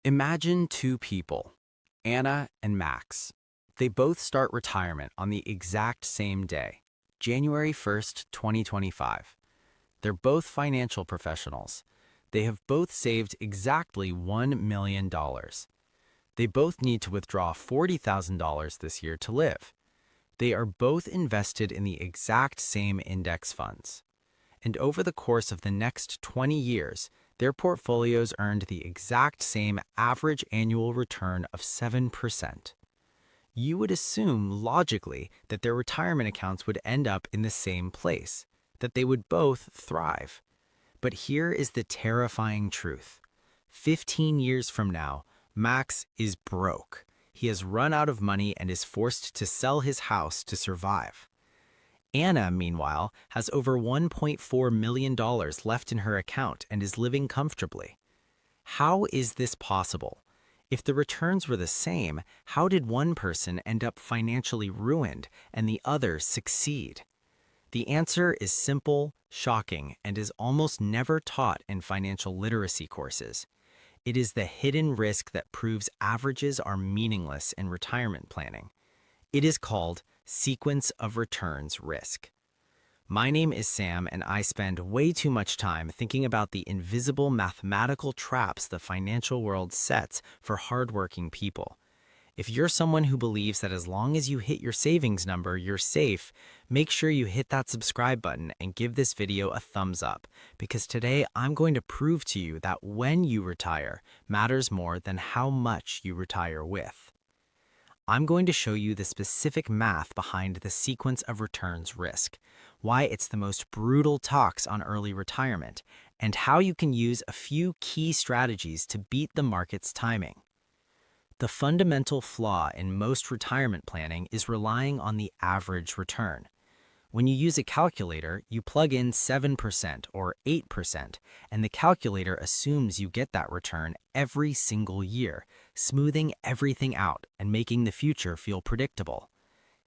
Imagine two people, Anna and Max. They both start retirement on the exact same day, January 1st, 2025. They're both financial professionals. They have both saved exactly $1 million. They both need to withdraw $40,000 this year to live. They are both invested in the exact same index funds. And over the course of the next 20 years, their portfolios earned the exact same average annual return of 7%. You would assume, logically, that their retirement accounts would end up in the same place, that they would both thrive. But here is the terrifying truth. 15 years from now, Max is broke. He has run out of money and is forced to sell his house to survive. Anna, meanwhile, has over $1.4 million left in her account and is living comfortably. How is this possible? If the returns were the same, how did one person end up financially ruined and the other succeed? The answer is simple, shocking, and is almost never taught in financial literacy courses. It is the hidden risk that proves averages are meaningless in retirement planning. It is called sequence of returns risk. My name is Sam, and I spend way too much time thinking about the invisible mathematical traps the financial world sets for hardworking people. If you're someone who believes that as long as you hit your savings number, you're safe, make sure you hit that subscribe button and give this video a thumbs up, because today I'm going to prove to you that when you retire matters more than how much you retire with. I'm going to show you the specific math behind the sequence of returns risk, why it's the most brutal tax on early retirement, and how you can use a few key strategies to beat the market's timing. The fundamental flaw in most retirement planning is relying on the average return. When you use a calculator, you plug in 7% or 8%, and the calculator assumes you get that return every single year, smoothing everything out and making the future feel predictable.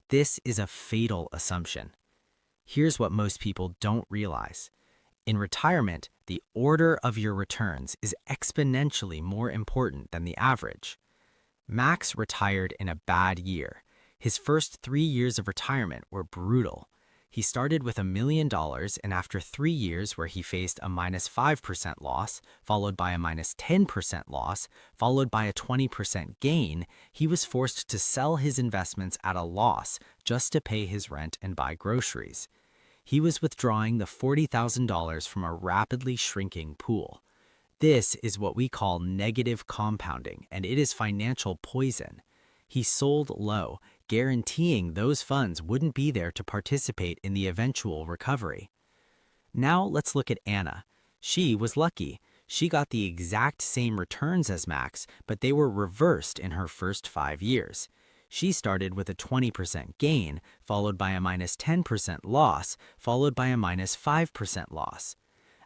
This is a fatal assumption. Here's what most people don't realize. In retirement, the order of your returns is exponentially more important than the average. Max retired in a bad year. His first 3 years of retirement were brutal. He started with $1 million, and after 3 years where he faced a -5% loss, followed by a -10% loss, followed by a 20% gain, he was forced to sell his investments at a loss just to pay his rent and buy groceries. He was withdrawing the $40,000 from a rapidly shrinking pool. This is what we call negative compounding, and it is financial poison. He sold low, guaranteeing those funds wouldn't be there to participate in the eventual recovery. Now let's look at Anna. She was lucky. She got the exact same returns as Max, but they were reversed in her first 5 years. She started with a 20% gain, followed by a -10% loss, followed by a -5% loss.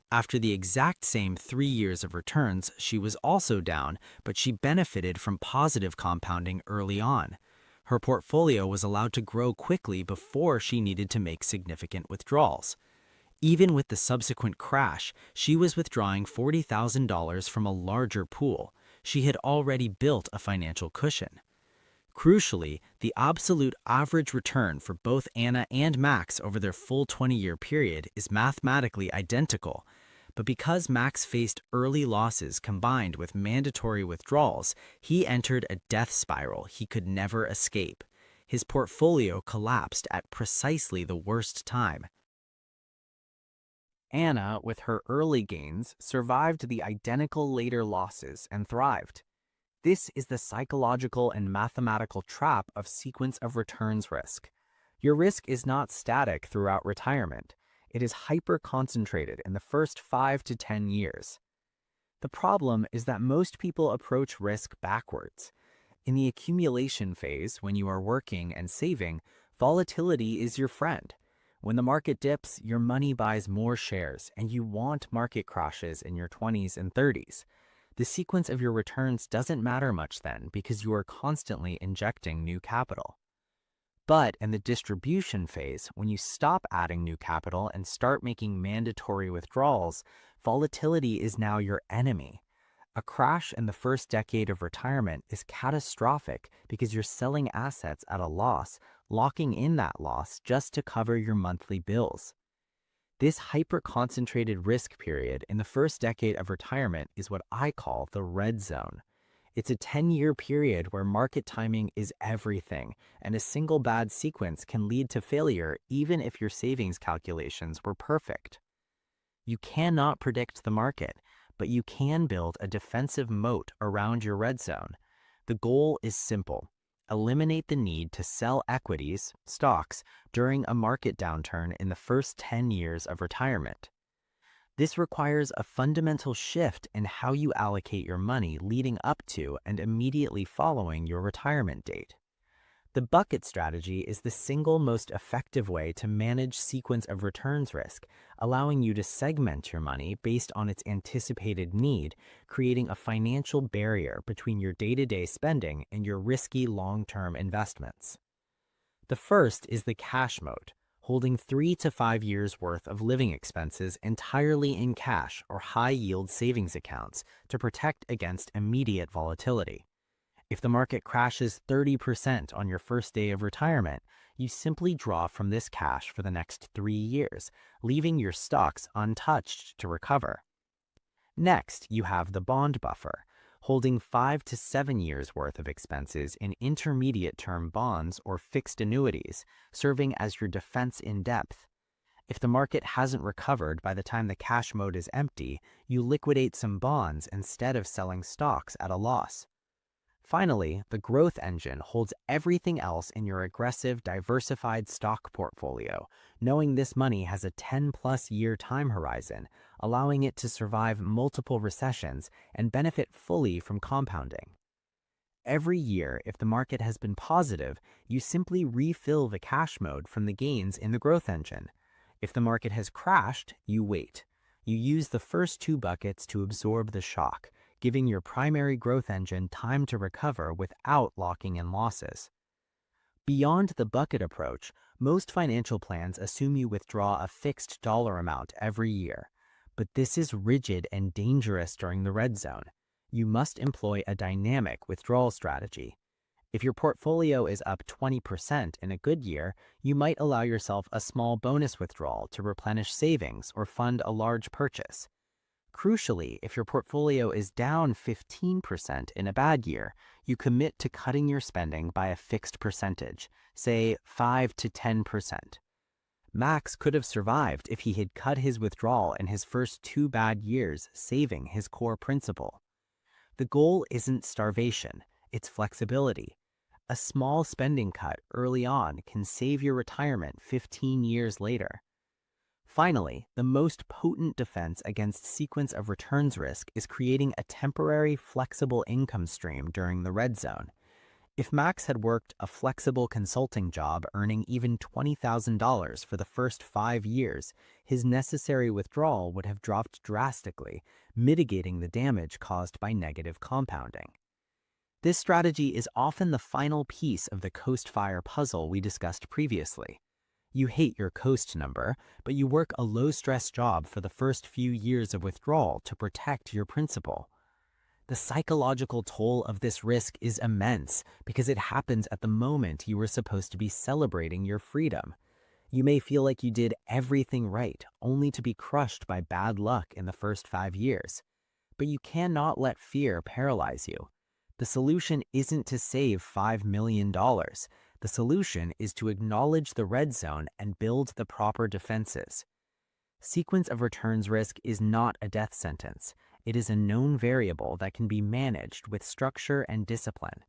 After the exact same 3 years of returns, she was also down, but she benefited from positive compounding early on. Her portfolio was allowed to grow quickly before she needed to make significant withdrawals. Even with the subsequent crash, she was withdrawing $40,000 from a larger pool. She had already built a financial cushion. Crucially, the absolute average return for both Anna and Max over their full 20-year period is mathematically identical. But because Max faced early losses combined with mandatory withdrawals, he entered a death spiral he could never escape. His portfolio collapsed at precisely the worst time. Anna, with her early gains, survived the identical later losses and thrived. This is the psychological and mathematical trap of sequence of returns risk. Your risk is not static throughout retirement. It is hyper-concentrated in the first 5 to 10 years. The problem is that most people approach risk backwards. In the accumulation phase, when you are working and saving, volatility is your friend. When the market dips, your money buys more shares, and you want market crashes in your 20s and 30s. The sequence of your returns doesn't matter much then because you are constantly injecting new capital. But in the distribution phase, when you stop adding new capital and start making mandatory withdrawals, volatility is now your enemy. A crash in the first decade of retirement is catastrophic because you're selling assets at a loss, locking in that loss just to cover your monthly bills. This hyper-concentrated risk period in the first decade of retirement is what I call the red zone. It's a 10-year period where market timing is everything, and a single bad sequence can lead to failure even if your savings calculations were perfect. You cannot predict the market, but you can build a defensive moat around your red zone. The goal is simple. Eliminate the need to sell equities, stocks, during a market downturn in the first 10 years of retirement. This requires a fundamental shift in how you allocate your money leading up to and immediately following your retirement date. The bucket strategy is the single most effective way to manage sequence of returns risk, allowing you to segment your money based on its anticipated need, creating a financial barrier between your day-to-day spending and your risky long-term investments. The first is the cash mode, holding 3 to 5 years worth of living expenses entirely in cash or high-yield savings accounts to protect against immediate volatility. If the market crashes 30% on your first day of retirement, you simply draw from this cash for the next 3 years, leaving your stocks untouched to recover. Next, you have the bond buffer, holding 5 to 7 years worth of expenses in intermediate-term bonds or fixed annuities, serving as your defense in depth. If the market hasn't recovered by the time the cash mode is empty, you liquidate some bonds instead of selling stocks at a loss. Finally, the growth engine holds everything else in your aggressive, diversified stock portfolio, knowing this money has a 10-plus year time horizon, allowing it to survive multiple recessions and benefit fully from compounding. Every year, if the market has been positive, you simply refill the cash mode from the gains in the growth engine. If the market has crashed, you wait. You use the first 2 buckets to absorb the shock, giving your primary growth engine time to recover without locking in losses. Beyond the bucket approach, most financial plans assume you withdraw a fixed dollar amount every year. But this is rigid and dangerous during the red zone. You must employ a dynamic withdrawal strategy. If your portfolio is up 20% in a good year, you might allow yourself a small bonus withdrawal to replenish savings or fund a large purchase. Crucially, if your portfolio is down 15% in a bad year, you commit to cutting your spending by a fixed percentage, say 5 to 10%. Max could have survived if he had cut his withdrawal in his first 2 bad years, saving his core principal. The goal isn't starvation, it's flexibility. A small spending cut early on can save your retirement 15 years later. Finally, the most potent defense against sequence of returns risk is creating a temporary, flexible income stream during the red zone. If Max had worked a flexible consulting job earning even $20,000 for the first 5 years, his necessary withdrawal would have dropped drastically, mitigating the damage caused by negative compounding. This strategy is often the final piece of the Coast Fire puzzle we discussed previously. You hate your coast number, but you work a low-stress job for the first few years of withdrawal to protect your principal. The psychological toll of this risk is immense because it happens at the moment you were supposed to be celebrating your freedom. You may feel like you did everything right, only to be crushed by bad luck in the first 5 years. But you cannot let fear paralyze you. The solution isn't to save $5 million. The solution is to acknowledge the red zone and build the proper defenses. Sequence of returns risk is not a death sentence. It is a known variable that can be managed with structure and discipline.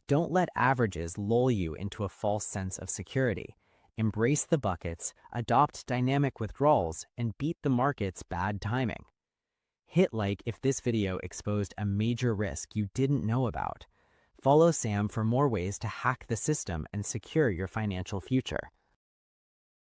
Don't let averages lull you into a false sense of security. Embrace the buckets, adopt dynamic withdrawals, and beat the market's bad timing. Hit like if this video exposed a major risk you didn't know about. Follow Sam for more ways to hack the system and secure your financial future.